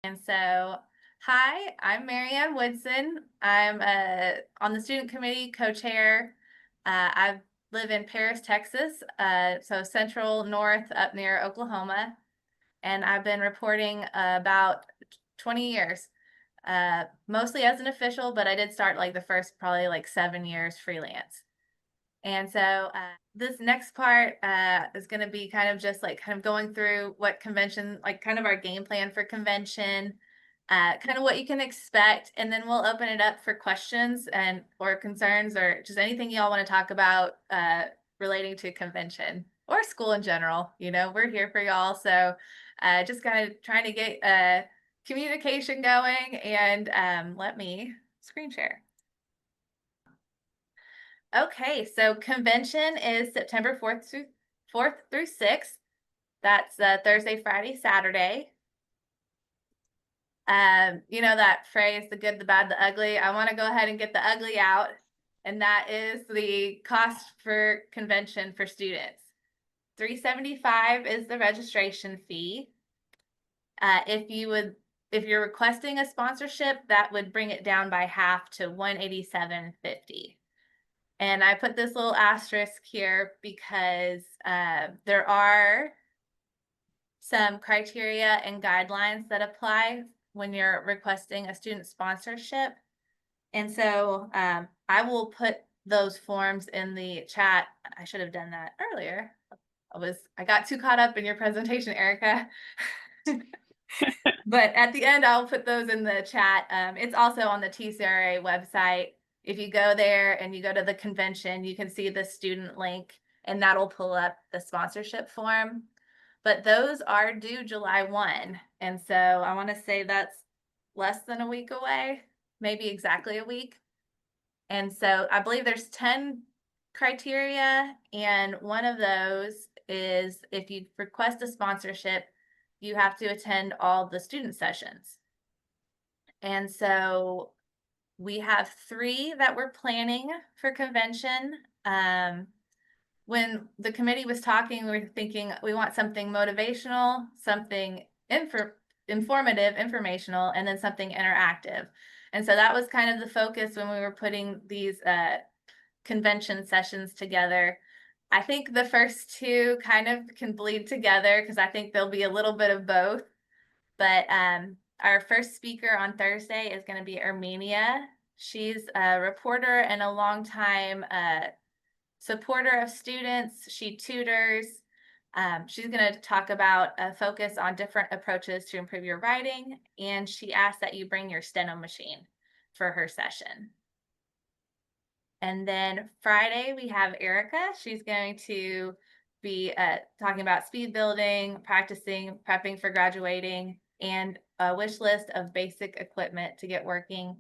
And so, hi, I'm Marianne Woodson. I'm on the student committee, co-chair. I live in Paris, Texas, so central north up near Oklahoma. And I've been reporting about 20 years, mostly as an official, but I did start like the first probably like 7 years freelance. And so this next part is going to be kind of just like kind of going through what convention, like kind of our game plan for convention, kind of what you can expect, and then we'll open it up for questions and or concerns or just anything y'all want to talk about relating to convention or school in general. You know, we're here for y'all, so just kind of trying to get communication going, and let me screen share. Okay, so convention is September 4th through 6th. That's Thursday, Friday, Saturday. You know that phrase, the good, the bad, the ugly. I want to go ahead and get the ugly out, and that is the cost for convention for students. $375 is the registration fee. If you're requesting a sponsorship, that would bring it down by half to $187.50. And I put this little asterisk here because there are some criteria and guidelines that apply when you're requesting a student sponsorship. And so I will put those forms in the chat. I should have done that earlier. I got too caught up in your presentation, Erica. But at the end, I'll put those in the chat. It's also on the TCRA website. If you go there and you go to the convention, you can see the student link, and that'll pull up the sponsorship form. But those are due July 1. And so I want to say that's less than a week away, maybe exactly a week. And so I believe there's 10 criteria, and one of those is if you request a sponsorship, you have to attend all the student sessions. And so we have 3 that we're planning for convention. When the committee was talking, we were thinking we want something motivational, something informative, informational, and then something interactive. And so that was kind of the focus when we were putting these convention sessions together. I think the first 2 kind of can bleed together because I think there'll be a little bit of both. But our first speaker on Thursday is going to be Armenia. She's a reporter and a longtime supporter of students. She tutors. She's going to talk about a focus on different approaches to improve your writing, and she asked that you bring your steno machine for her session. And then Friday, we have Erica. She's going to be talking about speed building, practicing, prepping for graduating, and a wish list of basic equipment to get working.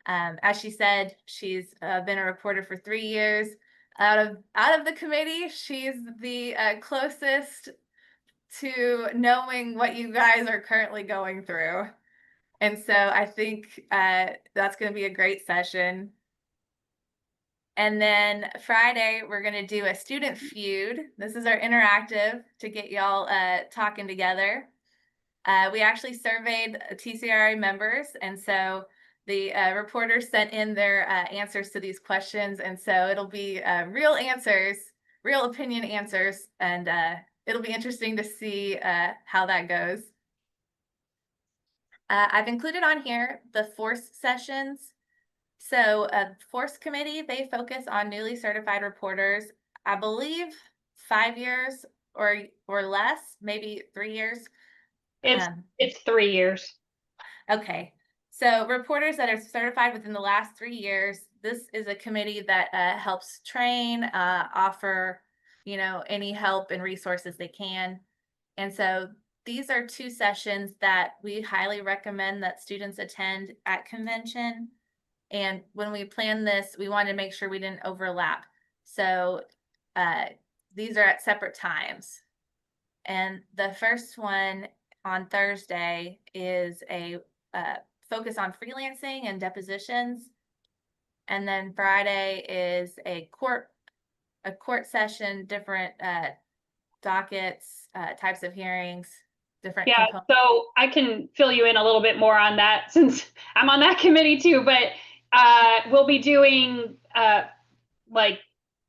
As she said, she's been a reporter for 3 years. Out of the committee, she's the closest to knowing what you guys are currently going through. And so I think that's going to be a great session. And then Friday, we're going to do a student feud. This is our interactive to get y'all talking together. We actually surveyed TCRA members, and so the reporters sent in their answers to these questions. And so it'll be real answers, real opinion answers, and it'll be interesting to see how that goes. I've included on here the force sessions. So force committee, they focus on newly certified reporters, I believe 5 years or less, maybe 3 years. It's 3 years. Okay. So reporters that are certified within the last 3 years, this is a committee that helps train, offer, you know, any help and resources they can. And so these are 2 sessions that we highly recommend that students attend at convention. And when we planned this, we wanted to make sure we didn't overlap. So these are at separate times. And the first one on Thursday is a focus on freelancing and depositions. And then Friday is a court session, different dockets, types of hearings. different Yeah, components. so I can fill you in a little bit more on that since I'm on that committee too, but we'll be doing like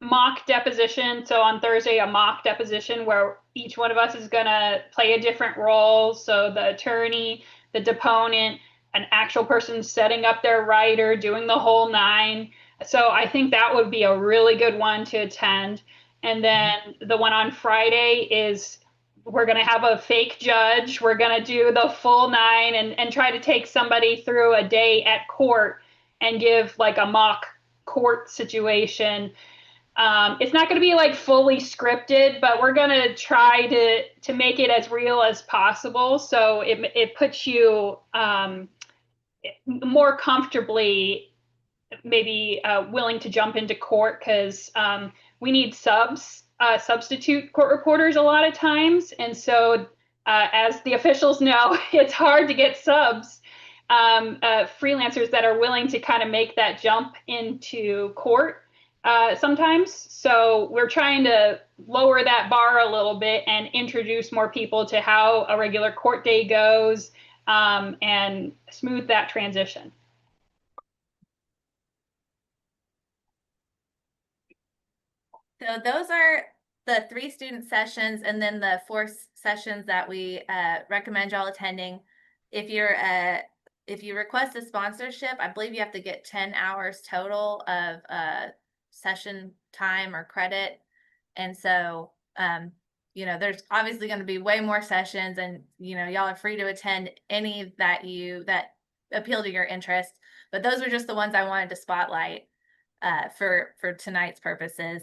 mock deposition. So on Thursday, a mock deposition where each one of us is going to play a different role. So the attorney, the deponent, an actual person setting up their writer, doing the whole nine. So I think that would be a really good one to attend. And then the one on Friday is we're going to have a fake judge. We're going to do the full nine and try to take somebody through a day at court and give like a mock court situation. It's not going to be like fully scripted, but we're going to try to make it as real as possible. So it puts you more comfortably maybe willing to jump into court because we need substitute court reporters a lot of times. And so, as the officials know, it's hard to get subs, freelancers that are willing to kind of make that jump into court sometimes. So we're trying to lower that bar a little bit and introduce more people to how a regular court day goes and smooth that transition. So those are the 3 student sessions and then the 4 sessions that we recommend y'all attending. If you request a sponsorship, I believe you have to get 10 hours total of session time or credit. And so, there's obviously going to be way more sessions, and y'all are free to attend any that appeal to your interest. But those are just the ones I wanted to spotlight for tonight's purposes.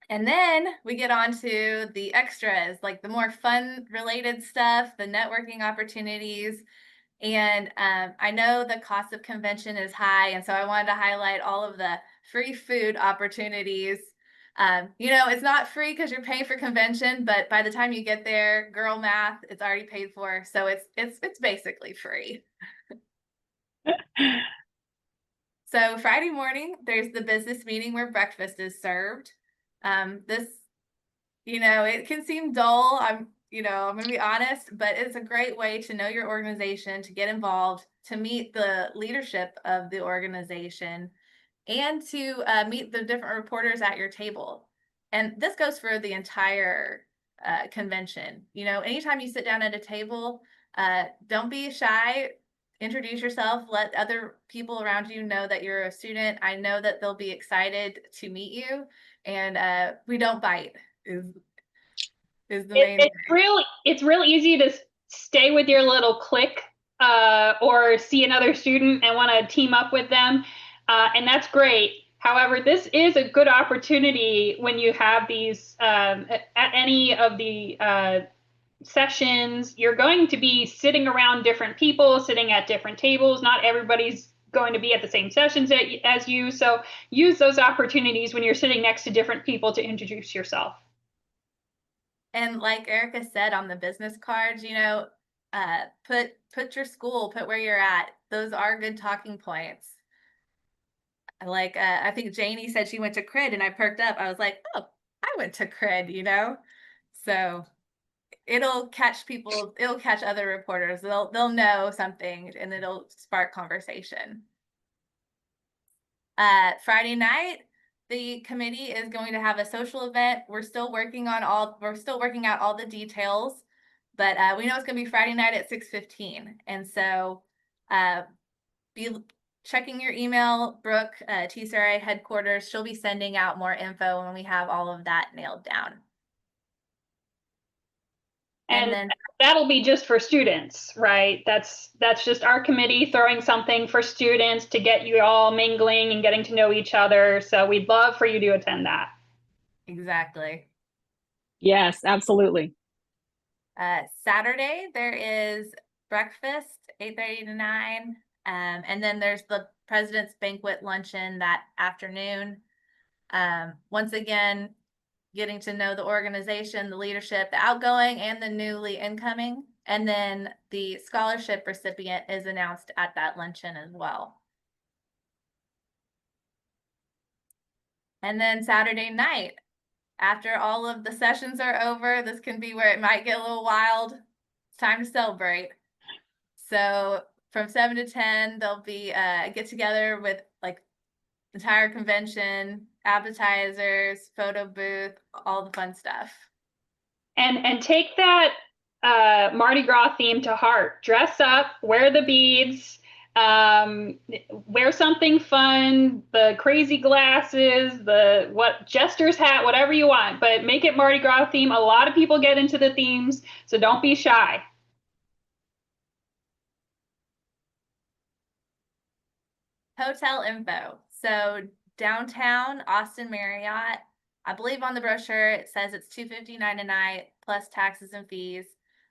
And then we get on to the extras, like the more fun related stuff, the networking opportunities. And I know the cost of convention is high, and so I wanted to highlight all of the free food opportunities. It's not free because you're paying for convention, but by the time you get there, girl math, it's already paid for, so it's basically free. So Friday morning, there's the business meeting where breakfast is served. This, it can seem dull. I'm going to be honest, but it's a great way to know your organization, to get involved, to meet the leadership of the organization, and to meet the different reporters at your table. And this goes for the entire convention. Anytime you sit down at a table, don't be shy. Introduce yourself. Let other people around you know that you're a student. I know that they'll be excited to meet you. And we don't bite is the main thing. It's real easy to stay with your little clique or see another student and want to team up with them. And that's great. However, this is a good opportunity when you have these at any of the sessions. You're going to be sitting around different people, sitting at different tables. Not everybody's going to be at the same sessions as you. So use those opportunities when you're sitting next to different people to introduce yourself. And like Erica said on the business cards, put your school, put where you're at. Those are good talking points. Like I think Janie said she went to Crid, and I perked up. I was like, oh, I went to Crid, So it'll catch other reporters. They'll know something, and it'll spark conversation. Friday night, the committee is going to have a social event. We're still working out all the details, but we know it's going to be Friday night at 6:15. And so be checking your email. Brooke, TCRA headquarters, she'll be sending out more info when we have all of that nailed down. And then that'll be just for students, right? That's just our committee throwing something for students to get you all mingling and getting to know each other. So we'd love for you to attend that. Exactly. Yes, absolutely. Saturday, there is breakfast, 8:30 to 9. And then there's the President's Banquet luncheon that afternoon. Once again, getting to know the organization, the leadership, the outgoing and the newly incoming. And then the scholarship recipient is announced at that luncheon as well. And then Saturday night, after all of the sessions are over, this can be where it might get a little wild. It's time to celebrate. So from 7 to 10, there'll be a get together with like entire convention, appetizers, photo booth, all the fun stuff. And take that Mardi Gras theme to heart. Dress up, wear the beads, wear something fun, the crazy glasses, the jester's hat, whatever you want, but make it Mardi Gras theme. A lot of people get into the themes, so don't be shy. Hotel info. So downtown Austin Marriott, I believe on the brochure it says it's $259 a night plus taxes and fees.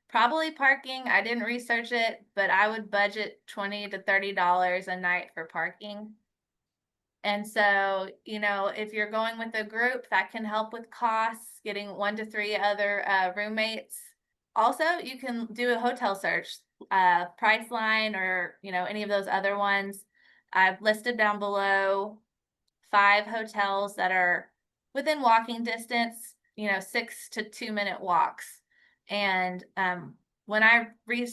Probably parking. I didn't research it, but I would budget $20 to $30 a night for parking. And so, you know, if you're going with a group, that can help with costs, getting 1 to 3 other roommates. Also, you can do a hotel search, Priceline, or, you know, any of those other ones. I've listed down below 5 hotels that are within walking distance, you know, 6 to 2-minute walks. And when I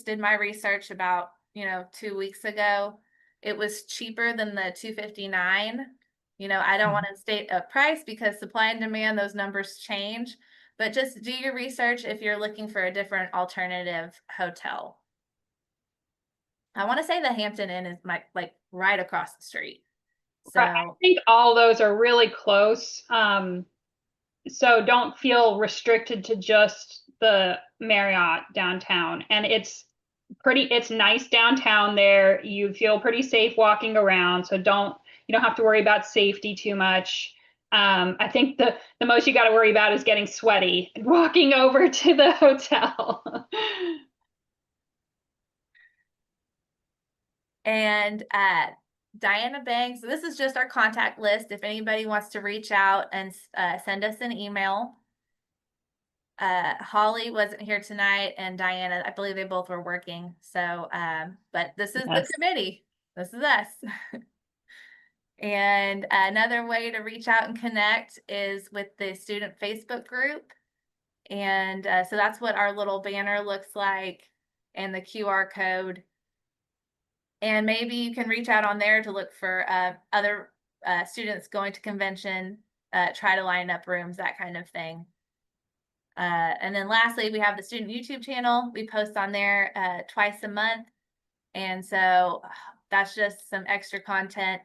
did my research about, you know, 2 weeks ago, it was cheaper than the 259. You know, I don't want to state a price because supply and demand, those numbers change, but just do your research if you're looking for a different alternative hotel. I want to say the Hampton Inn is like right across the street. So I think all those are really close. So don't feel restricted to just the Marriott downtown. And it's nice downtown there. You feel pretty safe walking around. So you don't have to worry about safety too much. I think the most you got to worry about is getting sweaty and walking over to the hotel. And Diana Banks, this is just our contact list. If anybody wants to reach out and send us an email. Holly wasn't here tonight, and Diana, I believe they both were working. So, but this is the committee. This is us. And another way to reach out and connect is with the student Facebook group. And so that's what our little banner looks like and the QR code. And maybe you can reach out on there to look for other students going to convention, try to line up rooms, that kind of thing. And then lastly, we have the student YouTube channel. We post on there twice a month. And so that's just some extra content